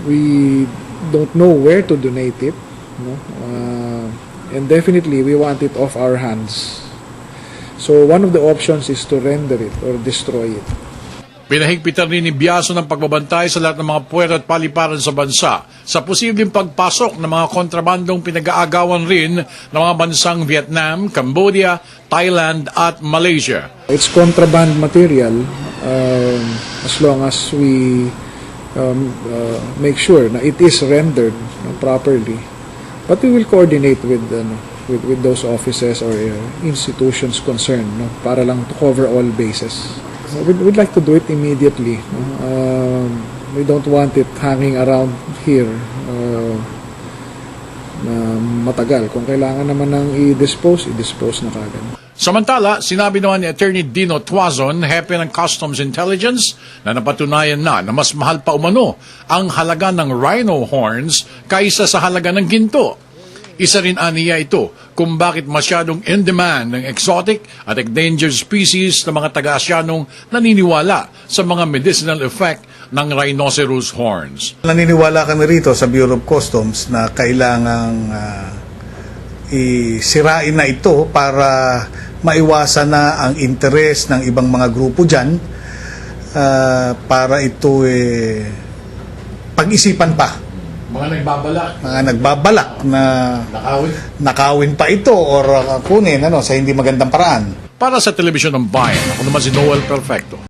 We don't know where to donate it, no? And definitely we want it off our hands. So one of the options is to render it or destroy it. Pinahigpitan rin ni Biaso ng pagbabantay sa lahat ng mga puwerto at paliparan sa bansa sa posibleng pagpasok ng mga kontrabandong pinag-aagawan rin ng mga bansang Vietnam, Cambodia, Thailand at Malaysia. It's contraband material as long as we make sure na it is rendered properly. But we will coordinate with those offices or institutions concerned, no, para lang to cover all bases. We'd like to do it immediately. We don't want it hanging around here na matagal. Kung kailangan naman ng i-dispose na kagad. Samantala, sinabi naman ni Attorney Dino Tuazon, hepe ng Customs Intelligence, na napatunayan na mas mahal pa umano ang halaga ng rhino horns kaysa sa halaga ng ginto. Isa rin aniya ito kung bakit masyadong in demand ng exotic at endangered species ng mga taga-Asyanong naniniwala sa mga medicinal effect ng rhinoceros horns. Naniniwala kami rito sa Bureau of Customs na kailangang isirain na ito para maiwasan na ang interes ng ibang mga grupo dyan para ito pag-isipan pa. Mga nagbabalak na nakawin pa ito or kunin sa hindi magandang paraan. Para sa Telebisyon ng Bayan, ako naman si Noel Perfecto.